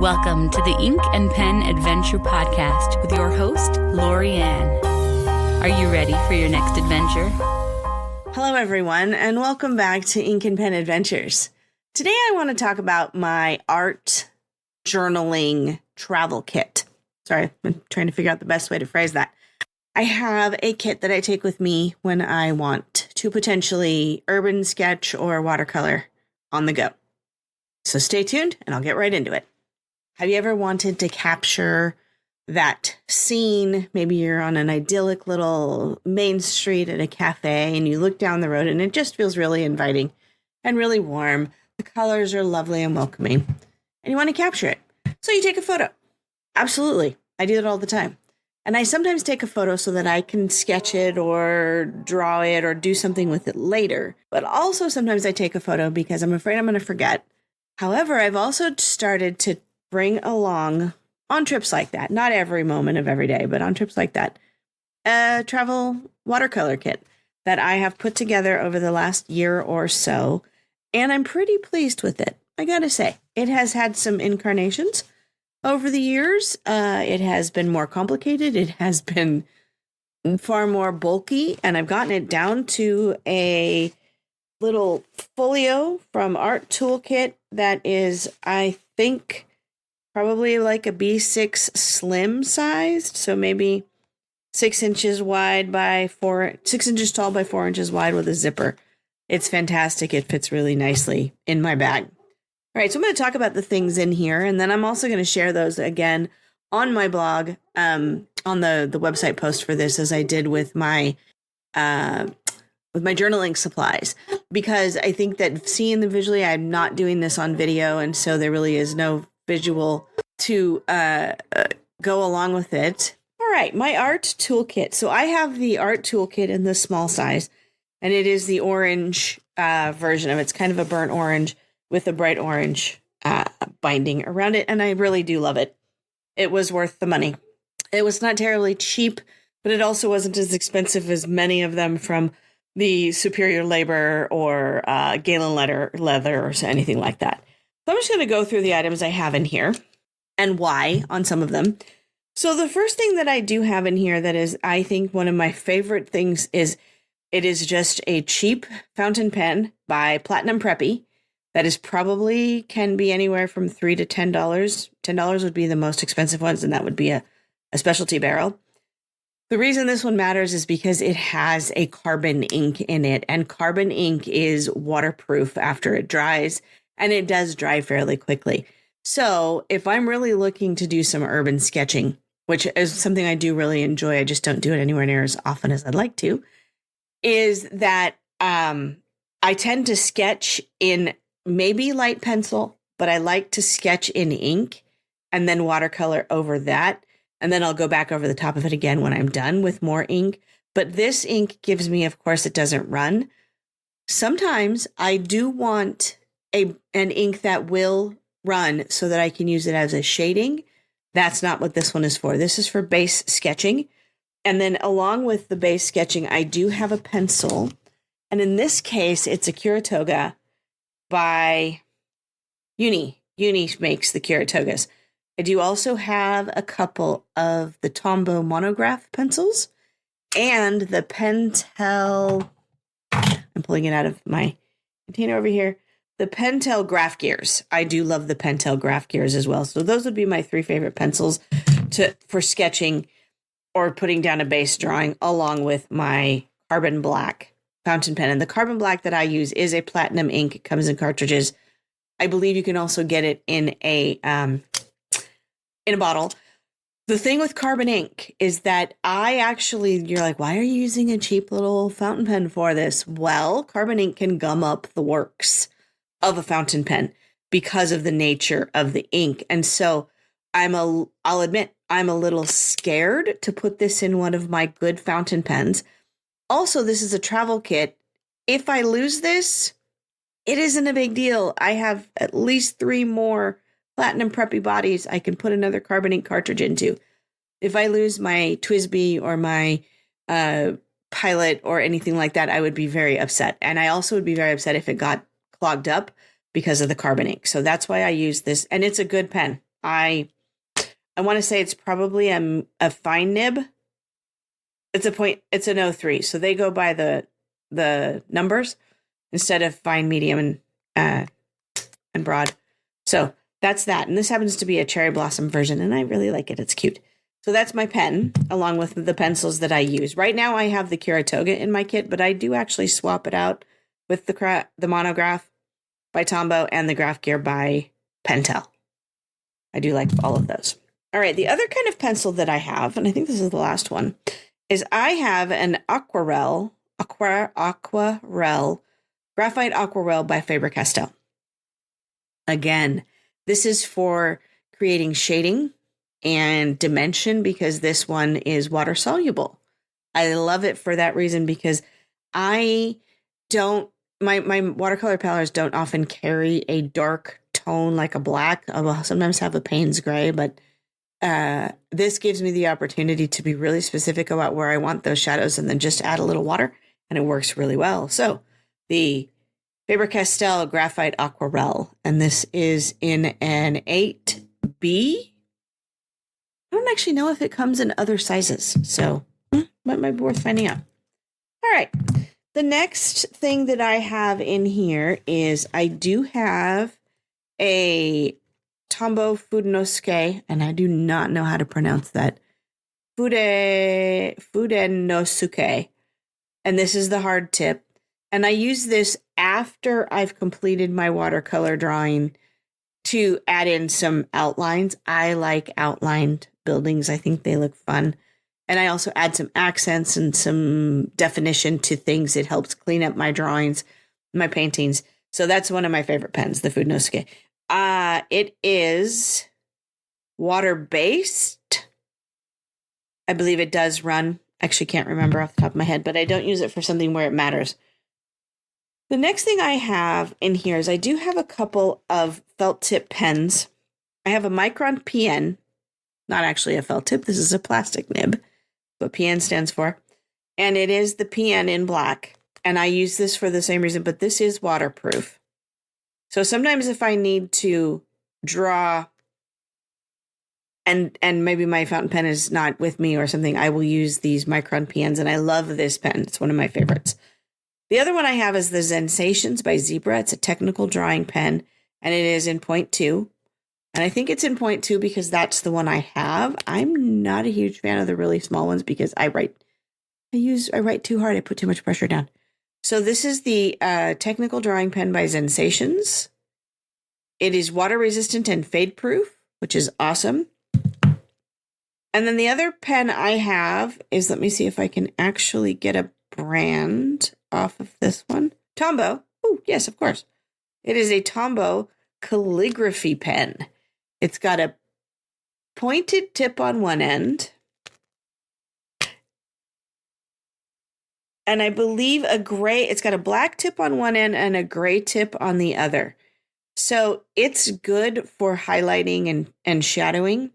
Welcome to the Ink and Pen Adventure Podcast with your host, Lori Ann. Are you ready for your next adventure? Hello, everyone, and welcome back to Ink and Pen Adventures. Today, I want to talk about my art journaling travel kit. Sorry, I'm trying to figure out the best way to phrase that. I have a kit that I take with me when I want to potentially urban sketch or watercolor on the go. So stay tuned, and I'll get right into it. Have you ever wanted to capture that scene? Maybe you're on an idyllic little main street at a cafe and you look down the road and it just feels really inviting and really warm. The colors are lovely and welcoming and you want to capture it. So you take a photo. Absolutely. I do it all the time. And I sometimes take a photo so that I can sketch it or draw it or do something with it later. But also sometimes I take a photo because I'm afraid I'm going to forget. However, I've also started to bring along on trips like that, not every moment of every day, but on trips like that, a travel watercolor kit that I have put together over the last year or so. And I'm pretty pleased with it. I gotta say, it has had some incarnations over the years. It has been more complicated. It has been far more bulky, and I've gotten it down to a little folio from Art Toolkit that is, I think, probably like a B6 slim sized. So maybe 6 inches wide by 6 inches tall by 4 inches wide with a zipper. It's fantastic. It fits really nicely in my bag. All right, so I'm going to talk about the things in here, and then I'm also going to share those again on my blog, on the website post for this, as I did with my journaling supplies, because I think that seeing them visually, I'm not doing this on video, and so there really is no visual to go along with it. All right, my art toolkit. So I have the art toolkit in the small size, and it is the orange version of it. It's kind of a burnt orange with a bright orange binding around it, and I really do love it. It was worth the money. It was not terribly cheap, but it also wasn't as expensive as many of them from the Superior Labor or Galen Leather or anything like that. So I'm just going to go through the items I have in here and why on some of them. So the first thing that I do have in here that is, I think, one of my favorite things is it is just a cheap fountain pen by Platinum Preppy. That is probably can be anywhere from $3 to $10. $10 would be the most expensive ones, and that would be a specialty barrel. The reason this one matters is because it has a carbon ink in it, and carbon ink is waterproof after it dries, and it does dry fairly quickly. So if I'm really looking to do some urban sketching, which is something I do really enjoy, I just don't do it anywhere near as often as I'd like to, is that I tend to sketch in maybe light pencil, but I like to sketch in ink and then watercolor over that. And then I'll go back over the top of it again when I'm done with more ink. But this ink gives me, of course, it doesn't run. Sometimes I do want an ink that will run so that I can use it as a shading. That's not what this one is for. This is for base sketching. And then along with the base sketching, I do have a pencil. And in this case, it's a Curatoga by Uni. Uni makes the Curatogas. I do also have a couple of the Tombow monograph pencils and the Pentel. I'm pulling it out of my container over here. The Pentel graph gears. I do love the Pentel graph gears as well. So those would be my 3 favorite pencils for sketching or putting down a base drawing, along with my carbon black fountain pen. And the carbon black that I use is a platinum ink. It comes in cartridges. I believe you can also get it in a bottle. The thing with carbon ink is that you're like, why are you using a cheap little fountain pen for this? Well, carbon ink can gum up the works of a fountain pen because of the nature of the ink. And so I'll admit, I'm a little scared to put this in one of my good fountain pens. Also, this is a travel kit. If I lose this, it isn't a big deal. I have at least 3 more Platinum Preppy bodies I can put another carbon ink cartridge into. If I lose my TWSBI or my Pilot or anything like that, I would be very upset. And I also would be very upset if it got clogged up because of the carbon ink. So that's why I use this. And it's a good pen. I want to say it's probably a fine nib. It's an 03. So they go by the numbers instead of fine, medium, and broad. So that's that. And this happens to be a cherry blossom version, and I really like it. It's cute. So that's my pen, along with the pencils that I use. Right now I have the Kuratoga in my kit, but I do actually swap it out with the Monograph by Tombow and the Graph Gear by Pentel. I do like all of those. All right, the other kind of pencil that I have, and I think this is the last one, is I have an aquarelle, graphite aquarelle by Faber-Castell. Again, this is for creating shading and dimension because this one is water soluble. I love it for that reason because my watercolor palettes don't often carry a dark tone like a black. I will sometimes have a Payne's gray, but this gives me the opportunity to be really specific about where I want those shadows and then just add a little water, and it works really well. So the Faber-Castell Graphite Aquarelle, and this is in an 8B. I don't actually know if it comes in other sizes, so that might be worth finding out. All right. The next thing that I have in here is I do have a Tombow Fudenosuke, and I do not know how to pronounce that. Fudenosuke. And this is the hard tip. And I use this after I've completed my watercolor drawing to add in some outlines. I like outlined buildings. I think they look fun. And I also add some accents and some definition to things. It helps clean up my drawings, my paintings. So that's one of my favorite pens, the Fudenosuke. It is water-based. I believe it does run. Actually, can't remember off the top of my head, but I don't use it for something where it matters. The next thing I have in here is I do have a couple of felt tip pens. I have a Micron PN, not actually a felt tip. This is a plastic nib, what PN stands for. And it is the PN in black. And I use this for the same reason, but this is waterproof. So sometimes if I need to draw and maybe my fountain pen is not with me or something, I will use these Micron PNs, and I love this pen. It's one of my favorites. The other one I have is the Sensations by Zebra. It's a technical drawing pen, and it is in 0.2. And I think it's in 0.2 because that's the one I have. I'm not a huge fan of the really small ones because I write too hard. I put too much pressure down. So this is the technical drawing pen by Sensations. It is water resistant and fade proof, which is awesome. And then the other pen I have is, let me see if I can actually get a brand off of this one. Tombow. Oh, yes, of course. It is a Tombow calligraphy pen. It's got a pointed tip on one end. And I believe it's got a black tip on one end and a gray tip on the other. So it's good for highlighting and shadowing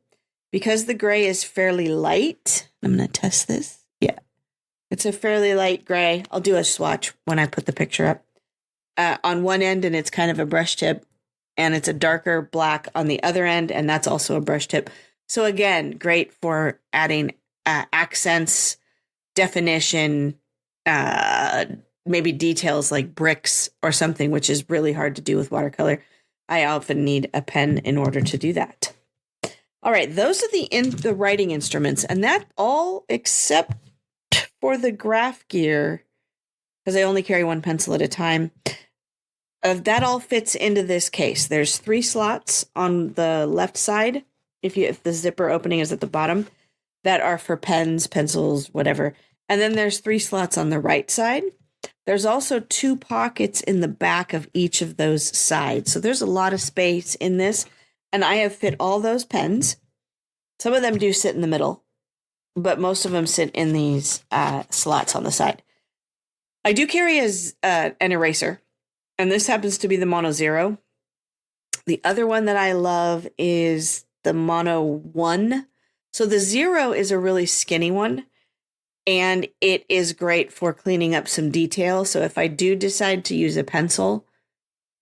because the gray is fairly light. I'm going to test this. Yeah, it's a fairly light gray. I'll do a swatch when I put the picture up. On one end, and it's kind of a brush tip, and it's a darker black on the other end, and that's also a brush tip. So again, great for adding accents, definition, maybe details like bricks or something, which is really hard to do with watercolor. I often need a pen in order to do that. All right, those are the writing instruments, and that all except for the graph gear, because I only carry one pencil at a time. That all fits into this case. There's 3 slots on the left side, if the zipper opening is at the bottom, that are for pens, pencils, whatever. And then there's 3 slots on the right side. There's also 2 pockets in the back of each of those sides. So there's a lot of space in this. And I have fit all those pens. Some of them do sit in the middle, but most of them sit in these slots on the side. I do carry an eraser, and this happens to be the Mono Zero. The other one that I love is the Mono 1. So the Zero is a really skinny one, and it is great for cleaning up some detail. So if I do decide to use a pencil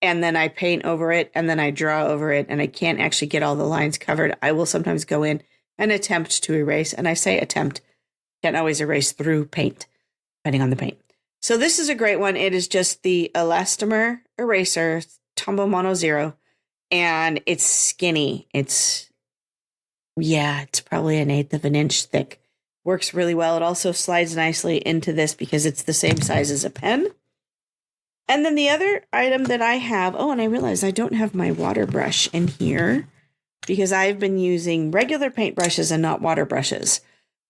and then I paint over it, and then I draw over it, and I can't actually get all the lines covered, I will sometimes go in and attempt to erase. And I say attempt, can't always erase through paint, depending on the paint. So this is a great one. It is just the elastomer eraser, Tombow Mono Zero, and it's skinny. It's probably 1/8 of an inch thick. Works really well. It also slides nicely into this because it's the same size as a pen. And then the other item that I have, and I realize I don't have my water brush in here because I've been using regular paintbrushes and not water brushes.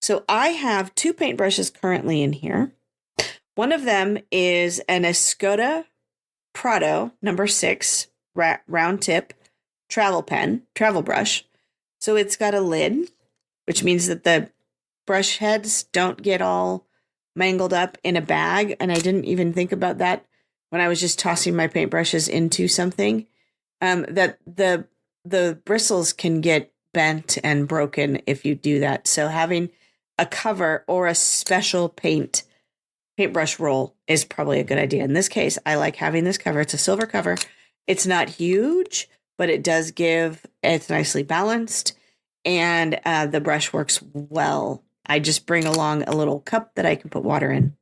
So I have 2 paintbrushes currently in here. One of them is an Escoda Prado number 6 round tip travel brush. So it's got a lid, which means that the brush heads don't get all mangled up in a bag. And I didn't even think about that when I was just tossing my paintbrushes into something, that the bristles can get bent and broken if you do that. So having a cover or a special paintbrush roll is probably a good idea. In this case, I like having this cover. It's a silver cover. It's not huge, but it's nicely balanced, and the brush works well. I just bring along a little cup that I can put water in.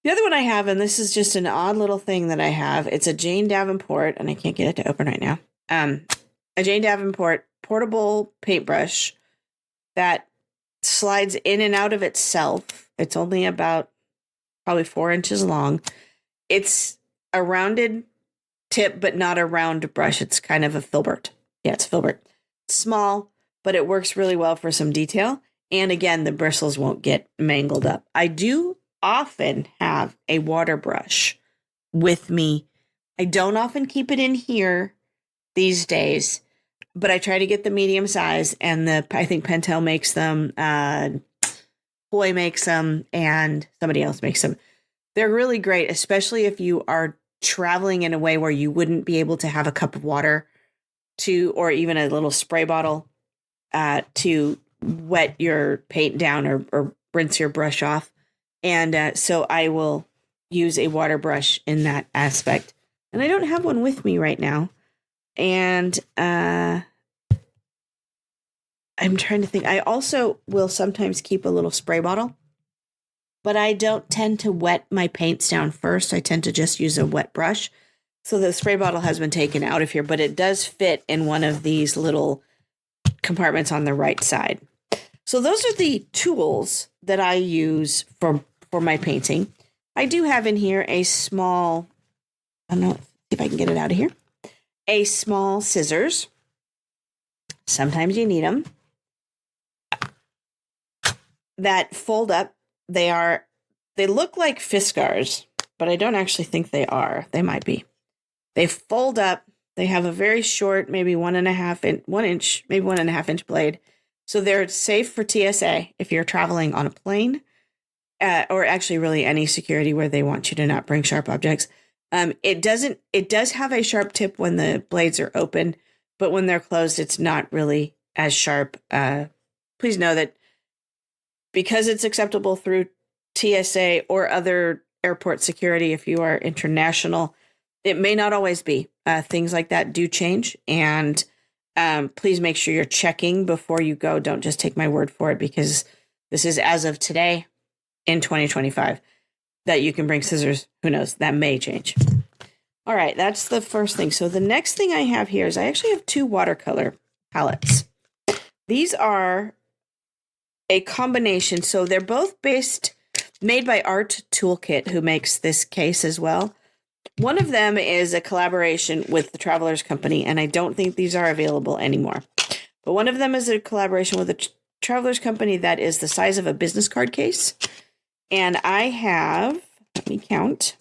The other one I have, and this is just an odd little thing that I have, it's a Jane Davenport, and I can't get it to open right now. A Jane Davenport portable paintbrush that slides in and out of itself. It's only about probably 4 inches long. It's a rounded tip, but not a round brush. It's kind of a filbert. Yeah, it's filbert. Small, but it works really well for some detail. And again, the bristles won't get mangled up. I do often have a water brush with me. I don't often keep it in here these days, but I try to get the medium size, and I think Pentel makes them, Hoy makes them, and somebody else makes them. They're really great, especially if you are traveling in a way where you wouldn't be able to have a cup of water or even a little spray bottle to wet your paint down or rinse your brush off. And so I will use a water brush in that aspect. And I don't have one with me right now. And I'm trying to think. I also will sometimes keep a little spray bottle, but I don't tend to wet my paints down first. I tend to just use a wet brush. So the spray bottle has been taken out of here, but it does fit in one of these little compartments on the right side. So those are the tools that I use for my painting. I do have in here a small, I don't know if I can get it out of here, a small scissors. Sometimes you need them. That fold up. They look like Fiskars, but I don't actually think they are. They might be. They fold up. They have a very short, maybe 1.5 inch blade. So they're safe for TSA if you're traveling on a plane, or actually really any security where they want you to not bring sharp objects. It does have a sharp tip when the blades are open, but when they're closed, it's not really as sharp. Please know that because it's acceptable through TSA or other airport security, if you are international, it may not always be. Things like that do change. And please make sure you're checking before you go. Don't just take my word for it, because this is as of today in 2025 that you can bring scissors. Who knows? That may change. All right. That's the first thing. So the next thing I have here is I actually have 2 watercolor palettes. These are a combination. So they're both made by Art Toolkit, who makes this case as well. One of them is a collaboration with the Travelers Company, and I don't think these are available anymore. But one of them is a collaboration with the Travelers Company that is the size of a business card case. And I have, let me count,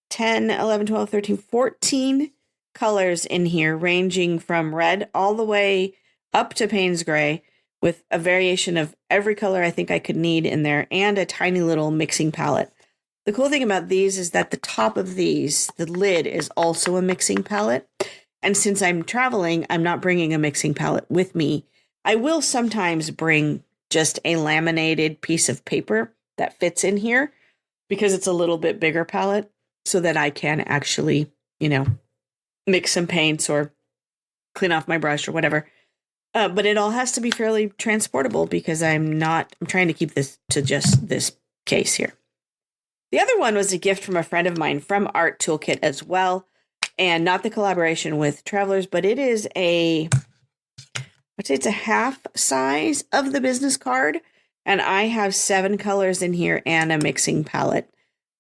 10, 11, 12, 13, 14 colors in here, ranging from red all the way up to Payne's Gray, with a variation of every color I think I could need in there, and a tiny little mixing palette. The cool thing about these is that the top of these, the lid, is also a mixing palette. And since I'm traveling, I'm not bringing a mixing palette with me. I will sometimes bring just a laminated piece of paper that fits in here because it's a little bit bigger palette. so that I can actually, mix some paints or clean off my brush or whatever. But it all has to be fairly transportable because I'm trying to keep this to just this case here. The other one was a gift from a friend of mine from Art Toolkit as well. And not the collaboration with Travelers, but it is I'd say it's a half size of the business card. And I have 7 colors in here and a mixing palette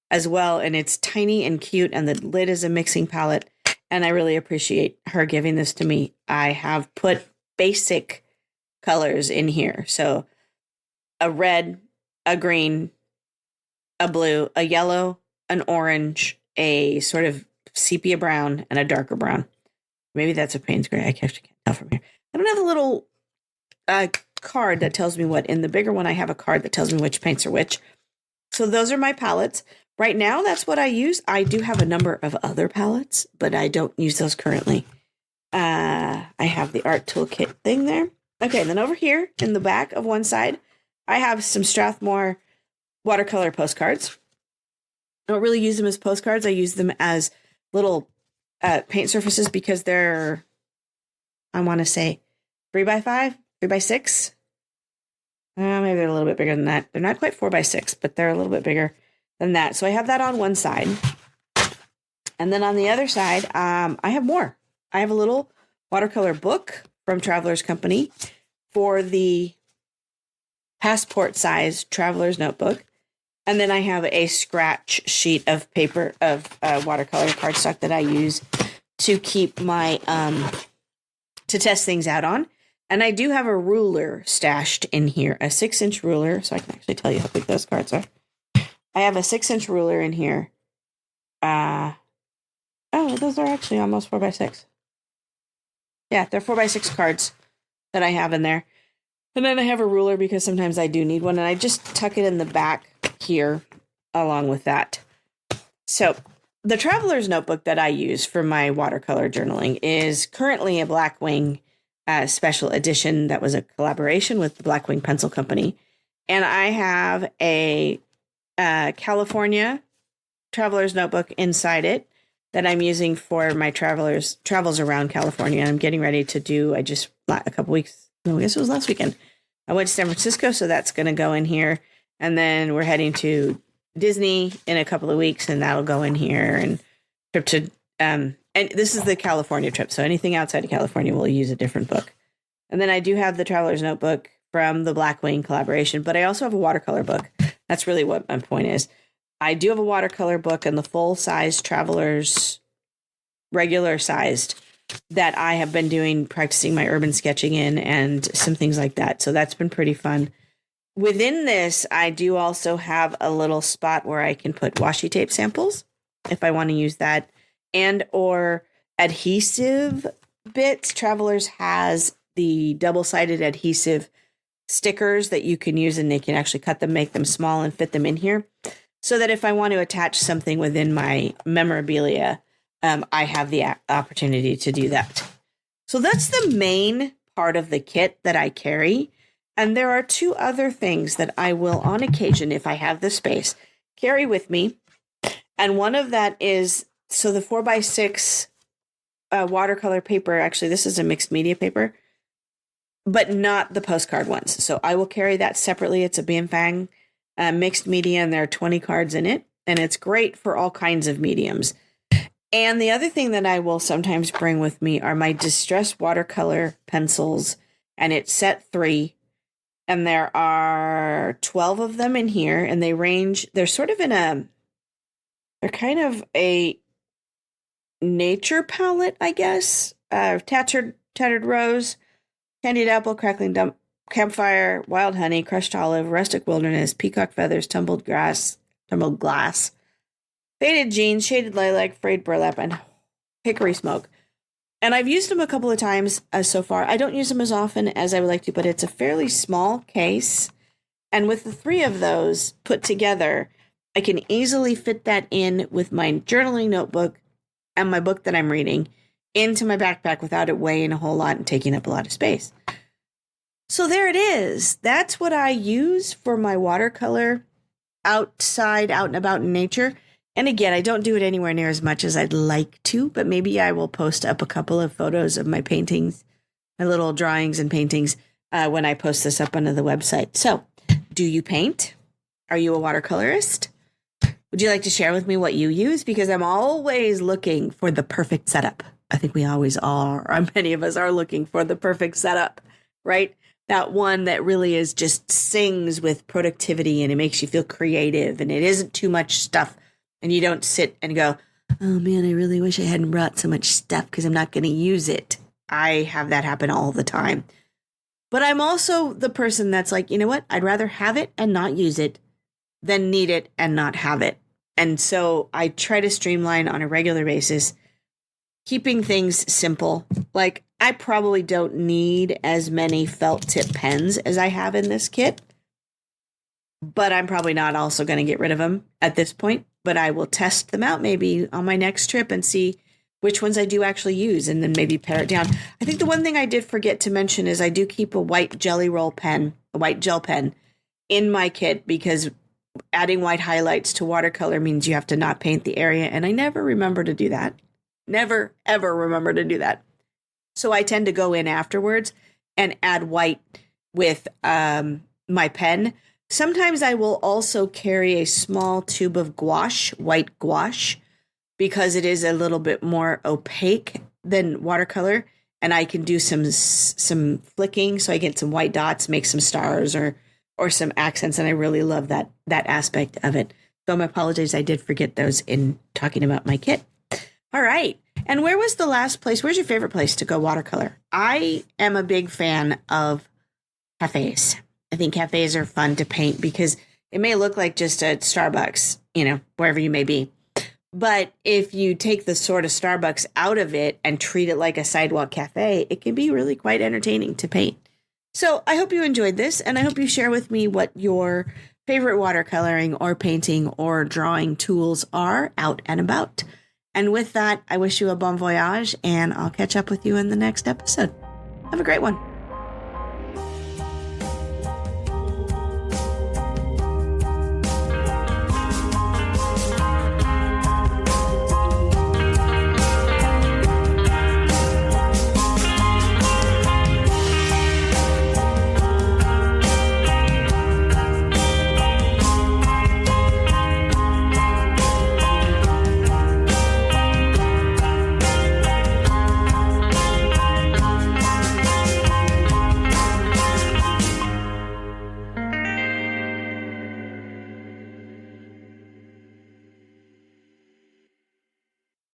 as well. And it's tiny and cute. And the lid is a mixing palette. And I really appreciate her giving this to me. I have put basic colors in here. So a red, a green, a blue, a yellow, an orange, a sort of sepia brown, and a darker brown. Maybe that's a Payne's gray. I actually can't tell from here. I don't have a little card that tells me what. In the bigger one, I have a card that tells me which paints are which. So those are my palettes. Right now, that's what I use. I do have a number of other palettes, but I don't use those currently. I have the Art Toolkit thing there. Okay, then over here in the back of one side, I have some Strathmore watercolor postcards. I don't really use them as postcards. I use them as little paint surfaces because they're, I want to say, 3x5, 3x6. Maybe they're a little bit bigger than that. They're not quite 4x6, but they're a little bit bigger than that. So I have that on one side. And then on the other side, I have more. I have a little watercolor book from Traveler's Company for the passport size Traveler's notebook. And then I have a scratch sheet of paper of watercolor cardstock that I use to keep my, to test things out on. And I do have a ruler stashed in here, a 6-inch ruler. So I can actually tell you how big those cards are. I have a 6-inch ruler in here. Those are actually almost 4x6. Yeah, they're 4x6 cards that I have in there. And then I have a ruler because sometimes I do need one. And I just tuck it in the back here along with that. So the Traveler's notebook that I use for my watercolor journaling is currently a Blackwing special edition that was a collaboration with the Blackwing Pencil Company. And I have a California Traveler's notebook inside it that I'm using for my travels around California. And I'm getting ready to do, I guess it was last weekend. I went to San Francisco, so that's going to go in here. And then we're heading to Disney in a couple of weeks, and that'll go in here. And trip to, and this is the California trip. So anything outside of California, we'll use a different book. And then I do have the Traveler's notebook from the Blackwing collaboration, but I also have a watercolor book. That's really what my point is. I do have a watercolor book and the full-size Traveler's regular sized that I have been practicing my urban sketching in and some things like that. So that's been pretty fun. Within this, I do also have a little spot where I can put washi tape samples if I want to use that, and or adhesive bits. Travelers has the double-sided adhesive stickers that you can use, and they can actually cut them, make them small, and fit them in here. So that if I want to attach something within my memorabilia, I have the opportunity to do that. So that's the main part of the kit that I carry. And there are 2 other things that I will, on occasion, if I have the space, carry with me. And one of that is, so the 4x6 watercolor paper, actually, this is a mixed media paper, but not the postcard ones. So I will carry that separately. It's a Bienfang mixed media, and there are 20 cards in it. And it's great for all kinds of mediums. And the other thing that I will sometimes bring with me are my distress watercolor pencils. And it's set 3. And there are 12 of them in here. And they range, they're sort of they're kind of a nature palette, I guess. Tattered Rose, Candied Apple, Crackling Campfire, Wild Honey, Crushed Olive, Rustic Wilderness, Peacock Feathers, Tumbled Glass, Faded Jeans, Shaded Lilac, Frayed Burlap, and Hickory Smoke. And I've used them a couple of times so far. I don't use them as often as I would like to, but it's a fairly small case. And with the 3 of those put together, I can easily fit that in with my journaling notebook and my book that I'm reading into my backpack without it weighing a whole lot and taking up a lot of space. So there it is. That's what I use for my watercolor outside, out and about in nature. And again, I don't do it anywhere near as much as I'd like to, but maybe I will post up a couple of photos of my paintings, my little drawings and paintings when I post this up onto the website. So, do you paint? Are you a watercolorist? Would you like to share with me what you use? Because I'm always looking for the perfect setup. I think we always are, or many of us are looking for the perfect setup, right? That one that really is just sings with productivity and it makes you feel creative and it isn't too much stuff. And you don't sit and go, oh man, I really wish I hadn't brought so much stuff because I'm not going to use it. I have that happen all the time. But I'm also the person that's like, you know what? I'd rather have it and not use it than need it and not have it. And so I try to streamline on a regular basis, keeping things simple. Like I probably don't need as many felt tip pens as I have in this kit, but I'm probably not also going to get rid of them at this point. But I will test them out maybe on my next trip and see which ones I do actually use and then maybe pare it down. I think the one thing I did forget to mention is I do keep a white jelly roll pen, a white gel pen in my kit because adding white highlights to watercolor means you have to not paint the area. And I never remember to do that. Never, ever remember to do that. So I tend to go in afterwards and add white with my pen. Sometimes I will also carry a small tube of gouache, white gouache, because it is a little bit more opaque than watercolor. And I can do some flicking. So I get some white dots, make some stars or some accents. And I really love that aspect of it. So my apologies. I did forget those in talking about my kit. All right. And where's your favorite place to go watercolor? I am a big fan of cafes. I think cafes are fun to paint because it may look like just a Starbucks, wherever you may be. But if you take the sort of Starbucks out of it and treat it like a sidewalk cafe, it can be really quite entertaining to paint. So I hope you enjoyed this, and I hope you share with me what your favorite watercoloring or painting or drawing tools are out and about. And with that, I wish you a bon voyage, and I'll catch up with you in the next episode. Have a great one.